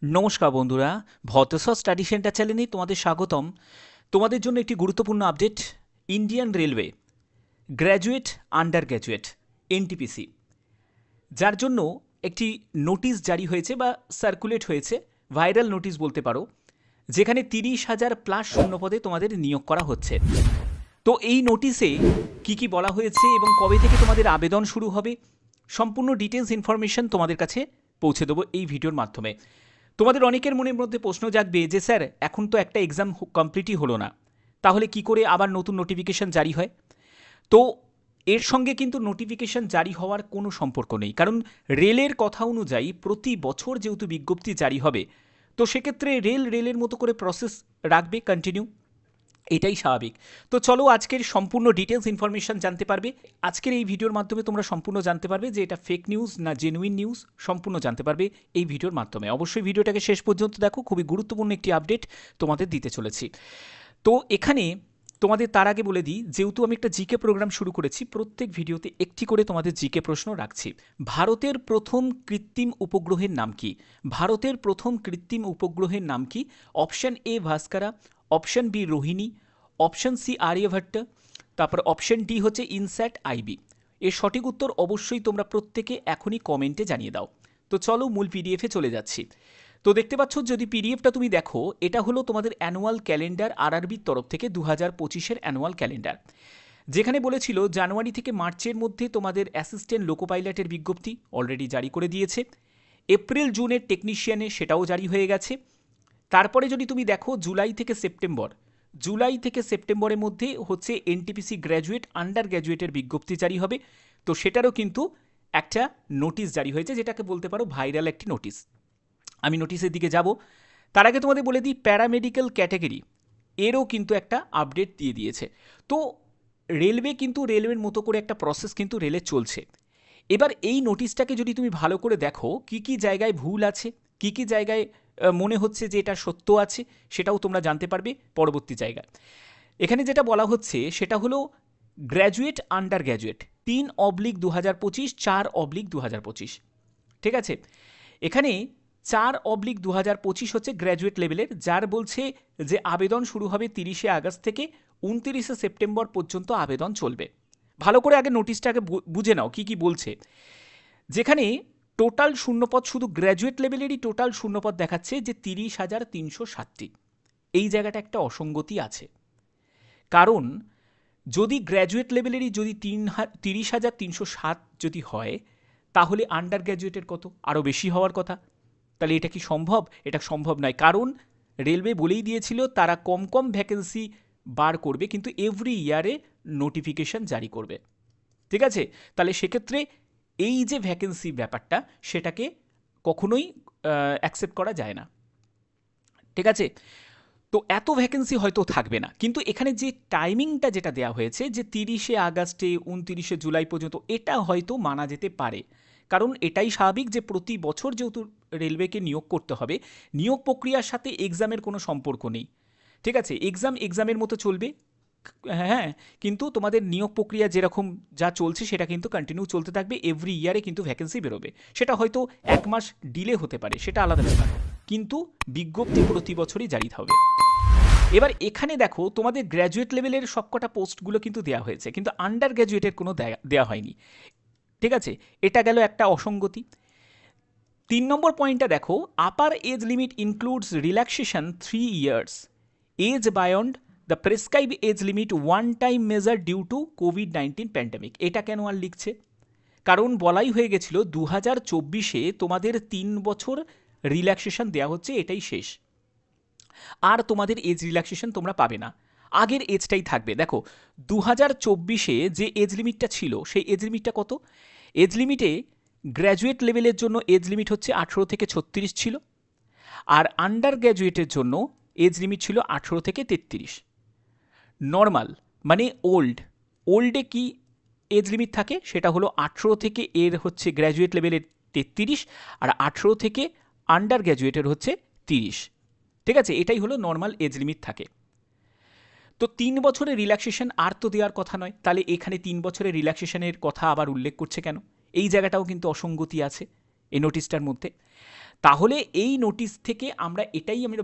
নমস্কার বন্ধুরা, ভতেশ্বর study centre চ্যানেলে তোমাদের স্বাগতম। তোমাদের জন্য একটি গুরুত্বপূর্ণ update. Indian railway graduate under graduate NTPC, যার জন্য একটি নোটিশ জারি হয়েছে বা সার্কুলেট হয়েছে, ভাইরাল নোটিশ বলতে পারো, যেখানে 30,000 প্লাস শূন্যপদে তোমাদের নিয়োগ করা হচ্ছে। তো এই নোটিশে কি কি বলা হয়েছে এবং কবে থেকে তোমাদের আবেদন শুরু হবে, সম্পূর্ণ ডিটেলস ইনফরমেশন তোমাদের কাছে পৌঁছে দেবো এই ভিডিওর মাধ্যমে। তোমাদের অনেকের মনের মধ্যে প্রশ্ন জাগবে যে স্যার, এখন তো একটা এক্সাম কমপ্লিটই হলো না, তাহলে কি করে আবার নতুন নোটিফিকেশান জারি হয়? তো এর সঙ্গে কিন্তু নোটিফিকেশান জারি হওয়ার কোনো সম্পর্ক নেই, কারণ রেলের কথা অনুযায়ী প্রতি বছর যেহেতু বিজ্ঞপ্তি জারি হবে, তো সেক্ষেত্রে রেলের মতো করে প্রসেস রাখবে কন্টিনিউ, এটাই স্বাভাবিক। তো চলো আজকের সম্পূর্ণ ডিটেলস ইনফরমেশন জানতে পারবে। আজকের এই ভিডিওর মাধ্যমে তোমরা সম্পূর্ণ জানতে পারবে যে এটা ফেক নিউজ না জেনুইন নিউজ, সম্পূর্ণ জানতে পারবে এই ভিডিওর মাধ্যমে। অবশ্যই ভিডিওটাকে শেষ পর্যন্ত দেখো, খুবই গুরুত্বপূর্ণ একটি আপডেট তোমাদের দিতে চলেছি। তো এখানে তোমাদের তার আগে বলে দিই, যেহেতু আমি একটা জিকে প্রোগ্রাম শুরু করেছি, প্রত্যেক ভিডিওতে একটি করে তোমাদের জিকে প্রশ্ন রাখছি। ভারতের প্রথম কৃত্রিম উপগ্রহের নাম কি? ভারতের প্রথম কৃত্রিম উপগ্রহের নাম কি? Option A Bhaskara, option B Rohini, option C Aryabhata, তারপর অপশন ডি হচ্ছে ইনস্যাট আইবি। এর সঠিক উত্তর অবশ্যই তোমরা প্রত্যেকে এখনই কমেন্টে জানিয়ে দাও। তো চলো মূল পিডিএফে চলে যাচ্ছি। তো দেখতে পাচ্ছ, যদি পিডিএফটা তুমি দেখো, এটা হলো তোমাদের অ্যানুয়াল ক্যালেন্ডার আরআরবির তরফ থেকে 2025-এর অ্যানুয়াল ক্যালেন্ডার, যেখানে বলেছিল জানুয়ারি থেকে মার্চের মধ্যে তোমাদের অ্যাসিস্ট্যান্ট লোকো পাইলটের বিজ্ঞপ্তি অলরেডি জারি করে দিয়েছে। এপ্রিল জুনের টেকনিশিয়ানে সেটাও জারি হয়ে গেছে। তারপরে যদি তুমি দেখো জুলাই থেকে সেপ্টেম্বরের মধ্যে হচ্ছে এনটিপিসি গ্র্যাজুয়েট আন্ডার গ্র্যাজুয়েটের বিজ্ঞপ্তি জারি হবে। তো সেটারও কিন্তু একটা নোটিশ জারি হয়েছে, যেটাকে বলতে পারো ভাইরাল একটি নোটিশ। আমি নোটিশের দিকে যাব, তার আগে তোমাদের বলে দিই প্যারামেডিক্যাল ক্যাটাগরি এরও কিন্তু একটা আপডেট দিয়ে দিয়েছে। তো রেলওয়ে কিন্তু রেলওয়ের মতো করে একটা প্রসেস কিন্তু রেলে চলছে। এবার এই নোটিশটাকে যদি তুমি ভালো করে দেখো, কি কি জায়গায় ভুল আছে, কি কি জায়গায় মনে হচ্ছে যে এটা সত্য আছে, সেটাও তোমরা জানতে পারবে পরবর্তী জায়গায়। এখানে যেটা বলা হচ্ছে সেটা হলো গ্র্যাজুয়েট আন্ডার গ্র্যাজুয়েট 3/2025, 4/2025, ঠিক আছে। এখানে 4/2025 হচ্ছে গ্র্যাজুয়েট লেভেলের, যার বলছে যে আবেদন শুরু হবে 30শে আগস্ট থেকে 29শে সেপ্টেম্বর পর্যন্ত আবেদন চলবে। ভালো করে আগে নোটিশটাকে বুঝে নাও কি কি বলছে। যেখানে টোটাল শূন্যপদ, শুধু গ্র্যাজুয়েট লেভেলেরই টোটাল শূন্যপদ দেখাচ্ছে যে 30,307টি। এই জায়গাটা একটা অসঙ্গতি আছে, কারণ যদি গ্র্যাজুয়েট লেভেলেরই যদি 30,307 যদি হয়, তাহলে আন্ডার গ্র্যাজুয়েটের কত? আরও বেশি হওয়ার কথা। তাহলে এটা কি সম্ভব? এটা সম্ভব নয়, কারণ রেলওয়ে বলেই দিয়েছিল তারা কম কম ভ্যাকেন্সি বার করবে, কিন্তু এভরি ইয়ারে নোটিফিকেশান জারি করবে, ঠিক আছে। তাহলে সেক্ষেত্রে এই যে ভ্যাকেন্সি ব্যাপারটা, সেটাকে কখনোই অ্যাকসেপ্ট করা যায় না, ঠিক আছে। তো এত ভ্যাকেন্সি হয়তো থাকবে না, কিন্তু এখানে যে টাইমিংটা যেটা দেওয়া হয়েছে যে 30শে আগস্টে 29শে জুলাই পর্যন্ত, এটা হয়তো মানা যেতে পারে, কারণ এটাই স্বাভাবিক যে প্রতি বছর যেহেতু রেলওয়েকে নিয়োগ করতে হবে, নিয়োগ প্রক্রিয়ার সাথে এক্সামের কোনো সম্পর্ক নেই, ঠিক আছে। এক্সামের মতো চলবে, হ্যাঁ, কিন্তু তোমাদের নিয়োগ প্রক্রিয়া যেরকম যা চলছে সেটা কিন্তু কন্টিনিউ চলতে থাকবে। এভরি ইয়ারে কিন্তু ভ্যাকেন্সি বেরোবে, সেটা হয়তো 1 মাস ডিলে হতে পারে, সেটা আলাদা ব্যাপার, কিন্তু বিজ্ঞপ্তি প্রতি বছরই জারি হবে। এবার এখানে দেখো, তোমাদের গ্র্যাজুয়েট লেভেলের সবকটা পোস্টগুলো কিন্তু দেওয়া হয়েছে, কিন্তু আন্ডার গ্র্যাজুয়েটের কোনো দেওয়া হয়নি, ঠিক আছে। এটা গেল একটা অসঙ্গতি। 3 নম্বর পয়েন্টটা দেখো, upper age limit includes relaxation 3 years, age beyond the prescribe age limit one time measure due to কোভিড-19 প্যান্ডেমিক। এটা কেন আর লিখছে? কারণ বলাই হয়ে গেছিল 2024-এ তোমাদের 3 বছর রিল্যাক্সেশন দেওয়া হচ্ছে, এটাই শেষ। আর তোমাদের এজ রিল্যাক্সেশন তোমরা পাবে না, আগের এজটাই থাকবে। দেখো 2024-এ যে এজ লিমিটটা ছিল, সেই এজ লিমিটটা কত? এজ লিমিটে গ্র্যাজুয়েট লেভেলের জন্য এজ লিমিট হচ্ছে 18 থেকে 36 ছিল, আর আন্ডার গ্র্যাজুয়েটের জন্য এজ লিমিট ছিল 18 থেকে 33। নর্মাল মানে ওল্ডে কি এজ লিমিট থাকে? সেটা হলো 18 থেকে এর হচ্ছে গ্র্যাজুয়েট লেভেলের 33, আর 18 থেকে আন্ডার গ্র্যাজুয়েটের হচ্ছে 30, ঠিক আছে। এটাই হলো নর্মাল এজ লিমিট থাকে। তো 3 বছরের রিল্যাক্সেশন আর তো দেওয়ার কথা নয়, তাহলে এখানে 3 বছরের রিল্যাক্সেশনের কথা আবার উল্লেখ করছে কেন? এই জায়গাটাও কিন্তু অসঙ্গতি আছে। এই নোটিশটার মধ্যে। তাহলে এই নোটিশ থেকে আমরা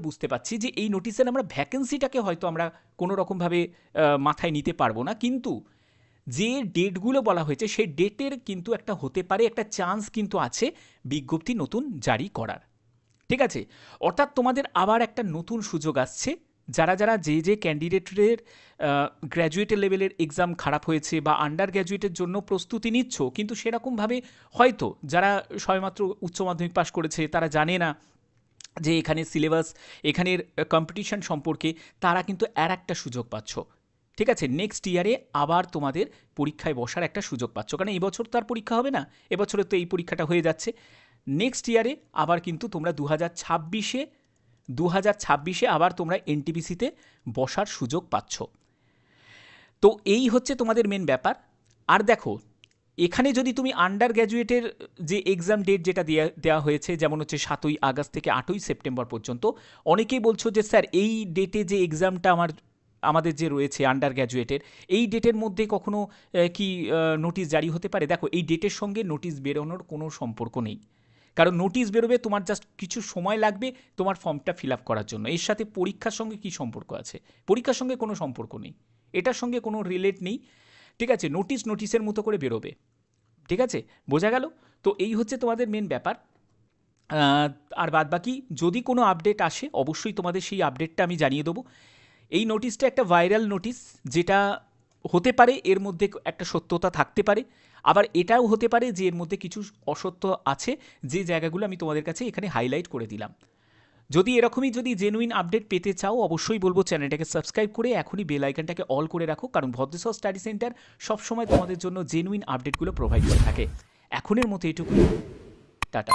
বুঝতে পারছি যে এই নোটিশের আমরা ভ্যাকেন্সিটাকে হয়তো আমরা কোনো রকমভাবে মাথায় নিতে পারবো না, কিন্তু যে ডেটগুলো বলা হয়েছে সেই ডেটের কিন্তু একটা হতে পারে, একটা চান্স কিন্তু আছে বিজ্ঞপ্তি নতুন জারি করার। ঠিক আছে, অর্থাৎ তোমাদের আবার একটা নতুন সুযোগ আসছে। যারা যারা যে ক্যান্ডিডেটের গ্র্যাজুয়েটের লেভেলের এক্সাম খারাপ হয়েছে বা আন্ডার গ্র্যাজুয়েটের জন্য প্রস্তুতি নিচ্ছ, কিন্তু সেরকমভাবে হয়তো যারা সবেমাত্র উচ্চ মাধ্যমিক পাশ করেছে তারা জানে না যে এখানে সিলেবাস, এখানের কম্পিটিশন সম্পর্কে, তারা কিন্তু আর একটা সুযোগ পাচ্ছ। ঠিক আছে, নেক্সট ইয়ারে আবার তোমাদের পরীক্ষায় বসার একটা সুযোগ পাচ্ছ, কারণ এই বছর তো আর পরীক্ষা হবে না, এবছরে তো এই পরীক্ষাটা হয়ে যাচ্ছে। নেক্সট ইয়ারে আবার কিন্তু তোমরা 2026-এ আবার তোমরা এনটিপিসিতে বসার সুযোগ পাচ্ছ। তো এই হচ্ছে তোমাদের মেন ব্যাপার। আর দেখো, এখানে যদি তুমি আন্ডার গ্র্যাজুয়েটের যে এক্সাম ডেট যেটা দেওয়া হয়েছে, যেমন হচ্ছে 7ই আগস্ট থেকে 8ই সেপ্টেম্বর পর্যন্ত, অনেকেই বলছো যে স্যার এই ডেটে যে এক্সামটা আমাদের যে রয়েছে আন্ডার গ্র্যাজুয়েটের, এই ডেটের মধ্যে কখনো কি নোটিশ জারি হতে পারে? দেখো, এই ডেটের সঙ্গে নোটিশ বেরোনোর কোনো সম্পর্ক নেই, কারণ নোটিশ বেরোবে, তোমার জাস্ট কিছু সময় লাগবে তোমার ফর্মটা ফিল আপ করার জন্য। এর সাথে পরীক্ষার সঙ্গে কি সম্পর্ক আছে? পরীক্ষার সঙ্গে কোনো সম্পর্ক নেই, এটার সঙ্গে কোনো রিলেট নেই। ঠিক আছে, নোটিশের মতো করে বেরোবে। ঠিক আছে, বোঝা গেল? তো এই হচ্ছে তোমাদের মেন ব্যাপার। আর বাদ বাকি যদি কোনো আপডেট আসে অবশ্যই তোমাদের সেই আপডেটটা আমি জানিয়ে দেবো। এই নোটিশটা একটা ভাইরাল নোটিশ, যেটা হতে পারে এর মধ্যে একটা সত্যতা থাকতে পারে, আবার এটাও হতে পারে যে এর মধ্যে কিছু অসত্য আছে, যে জায়গাগুলো আমি তোমাদের কাছে এখানে হাইলাইট করে দিলাম। যদি এরকমই জেনুইন আপডেট পেতে চাও, অবশ্যই বলবো চ্যানেলটাকে সাবস্ক্রাইব করে এখনই বেল আইকনটাকে অল করে রাখো, কারণ ভদ্রেশ্বর স্টাডি সেন্টার সবসময় তোমাদের জন্য জেনুইন আপডেটগুলো প্রোভাইড করে থাকে। এখনের মতো এটুকুই, টাটা।